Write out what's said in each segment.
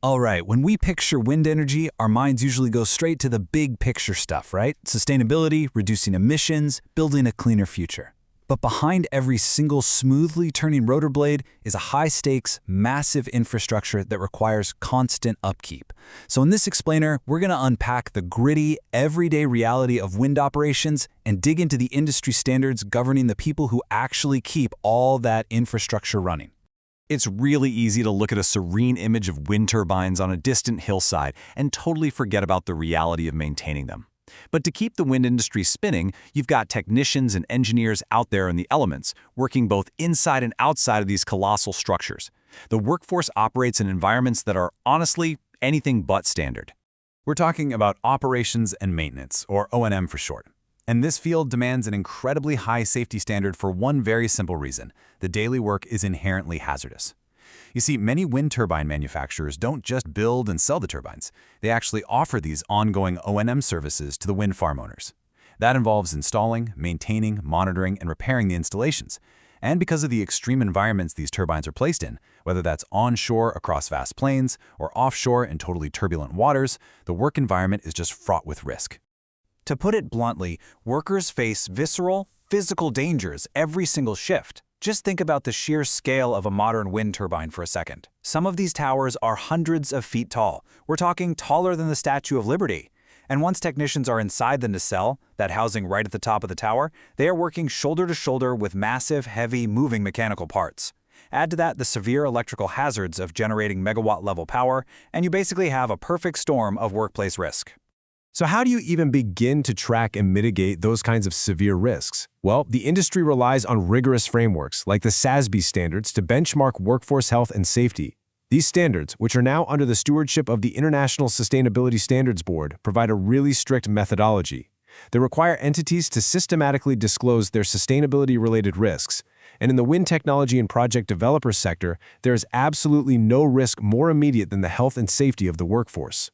All right, when we picture wind energy, our minds usually go straight to the big picture stuff, right? Sustainability, reducing emissions, building a cleaner future. But behind every single smoothly turning rotor blade is a high-stakes, massive infrastructure that requires constant upkeep. So in this explainer, we're going to unpack the gritty, everyday reality of wind operations and dig into the industry standards governing the people who actually keep all that infrastructure running. It's really easy to look at a serene image of wind turbines on a distant hillside and totally forget about the reality of maintaining them. But to keep the wind industry spinning, you've got technicians and engineers out there in the elements, working both inside and outside of these colossal structures. The workforce operates in environments that are, honestly, anything but standard. We're talking about operations and maintenance, or O&M for short. And this field demands an incredibly high safety standard for one very simple reason: the daily work is inherently hazardous. You see, many wind turbine manufacturers don't just build and sell the turbines. They actually offer these ongoing O&M services to the wind farm owners. That involves installing, maintaining, monitoring, and repairing the installations. And because of the extreme environments these turbines are placed in, whether that's onshore across vast plains or offshore in totally turbulent waters, the work environment is just fraught with risk. To put it bluntly, workers face visceral, physical dangers every single shift. Just think about the sheer scale of a modern wind turbine for a second. Some of these towers are hundreds of feet tall. We're talking taller than the Statue of Liberty. And once technicians are inside the nacelle, that housing right at the top of the tower, they are working shoulder to shoulder with massive, heavy, moving mechanical parts. Add to that the severe electrical hazards of generating megawatt-level power, and you basically have a perfect storm of workplace risk. So how do you even begin to track and mitigate those kinds of severe risks? Well, the industry relies on rigorous frameworks like the SASB standards to benchmark workforce health and safety. These standards, which are now under the stewardship of the International Sustainability Standards Board, provide a really strict methodology. They require entities to systematically disclose their sustainability-related risks. And in the wind technology and project developer sector, there is absolutely no risk more immediate than the health and safety of the workforce.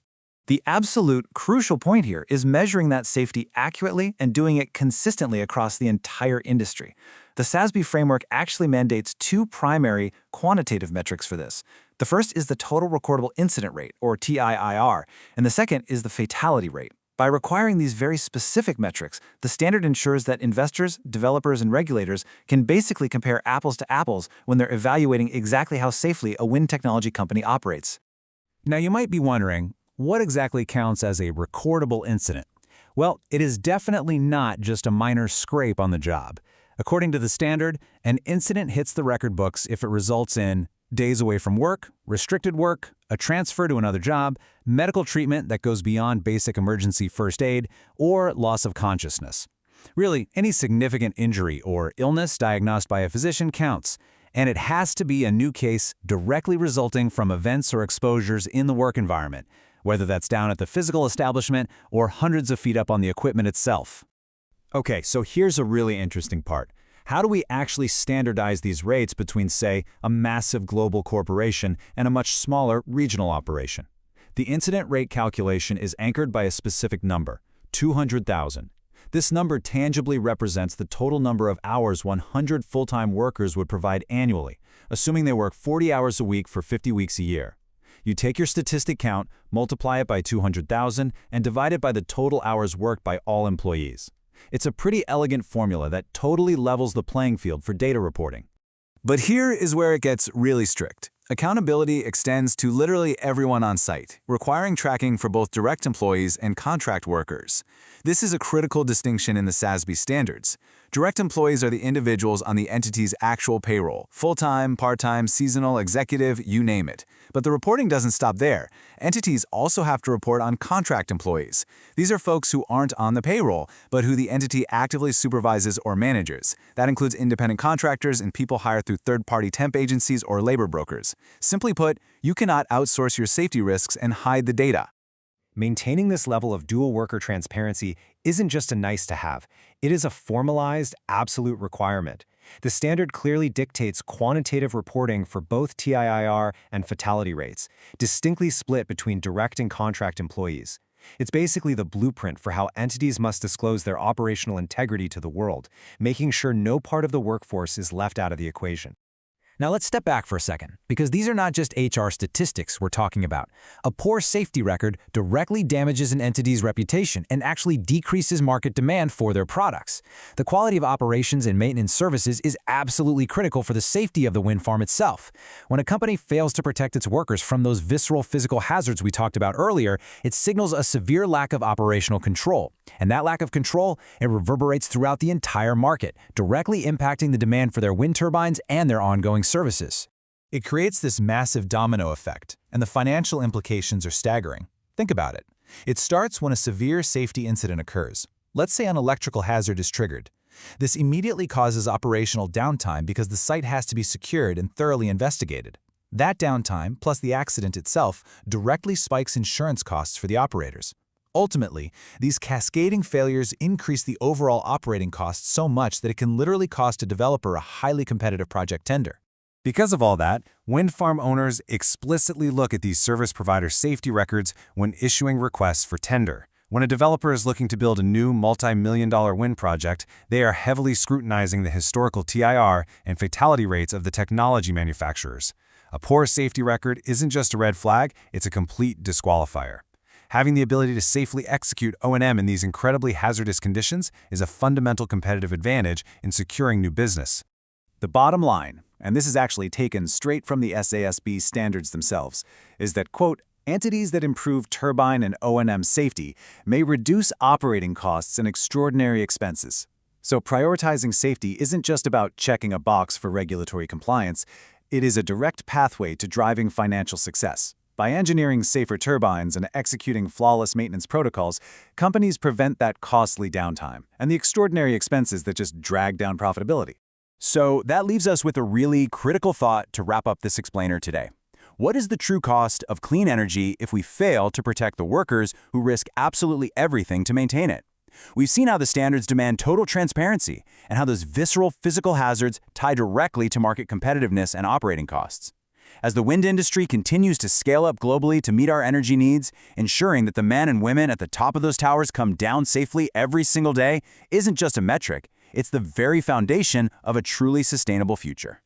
The absolute crucial point here is measuring that safety accurately and doing it consistently across the entire industry. The SASB framework actually mandates two primary quantitative metrics for this. The first is the total recordable incident rate, or TIIR, and the second is the fatality rate. By requiring these very specific metrics, the standard ensures that investors, developers, and regulators can basically compare apples to apples when they're evaluating exactly how safely a wind technology company operates. Now you might be wondering, what exactly counts as a recordable incident? Well, it is definitely not just a minor scrape on the job. According to the standard, an incident hits the record books if it results in days away from work, restricted work, a transfer to another job, medical treatment that goes beyond basic emergency first aid, or loss of consciousness. Really, any significant injury or illness diagnosed by a physician counts, and it has to be a new case directly resulting from events or exposures in the work environment, whether that's down at the physical establishment or hundreds of feet up on the equipment itself. Okay, so here's a really interesting part. How do we actually standardize these rates between, say, a massive global corporation and a much smaller regional operation? The incident rate calculation is anchored by a specific number, 200,000. This number tangibly represents the total number of hours 100 full-time workers would provide annually, assuming they work 40 hours a week for 50 weeks a year. You take your statistic count, multiply it by 200,000, and divide it by the total hours worked by all employees. It's a pretty elegant formula that totally levels the playing field for data reporting. But here is where it gets really strict. Accountability extends to literally everyone on site, requiring tracking for both direct employees and contract workers. This is a critical distinction in the SASB standards. Direct employees are the individuals on the entity's actual payroll, full-time, part-time, seasonal, executive, you name it. But the reporting doesn't stop there. Entities also have to report on contract employees. These are folks who aren't on the payroll, but who the entity actively supervises or manages. That includes independent contractors and people hired through third-party temp agencies or labor brokers. Simply put, you cannot outsource your safety risks and hide the data. Maintaining this level of dual worker transparency isn't just a nice-to-have. It is a formalized, absolute requirement. The standard clearly dictates quantitative reporting for both TIIR and fatality rates, distinctly split between direct and contract employees. It's basically the blueprint for how entities must disclose their operational integrity to the world, making sure no part of the workforce is left out of the equation. Now let's step back for a second, because these are not just HR statistics we're talking about. A poor safety record directly damages an entity's reputation and actually decreases market demand for their products. The quality of operations and maintenance services is absolutely critical for the safety of the wind farm itself. When a company fails to protect its workers from those visceral physical hazards we talked about earlier, it signals a severe lack of operational control. And that lack of control, it reverberates throughout the entire market, directly impacting the demand for their wind turbines and their ongoing services. It creates this massive domino effect, and the financial implications are staggering. Think about it. It starts when a severe safety incident occurs. Let's say an electrical hazard is triggered. This immediately causes operational downtime because the site has to be secured and thoroughly investigated. That downtime, plus the accident itself, directly spikes insurance costs for the operators. Ultimately, these cascading failures increase the overall operating costs so much that it can literally cost a developer a highly competitive project tender. Because of all that, wind farm owners explicitly look at these service provider safety records when issuing requests for tender. When a developer is looking to build a new multi-million-dollar wind project, they are heavily scrutinizing the historical TIR and fatality rates of the technology manufacturers. A poor safety record isn't just a red flag, it's a complete disqualifier. Having the ability to safely execute O&M in these incredibly hazardous conditions is a fundamental competitive advantage in securing new business. The bottom line, and this is actually taken straight from the SASB standards themselves, is that, quote, entities that improve turbine and O&M safety may reduce operating costs and extraordinary expenses. So prioritizing safety isn't just about checking a box for regulatory compliance, it is a direct pathway to driving financial success. By engineering safer turbines and executing flawless maintenance protocols, companies prevent that costly downtime and the extraordinary expenses that just drag down profitability. So that leaves us with a really critical thought to wrap up this explainer today. What is the true cost of clean energy if we fail to protect the workers who risk absolutely everything to maintain it? We've seen how the standards demand total transparency and how those visceral physical hazards tie directly to market competitiveness and operating costs. As the wind industry continues to scale up globally to meet our energy needs, ensuring that the men and women at the top of those towers come down safely every single day isn't just a metric, it's the very foundation of a truly sustainable future.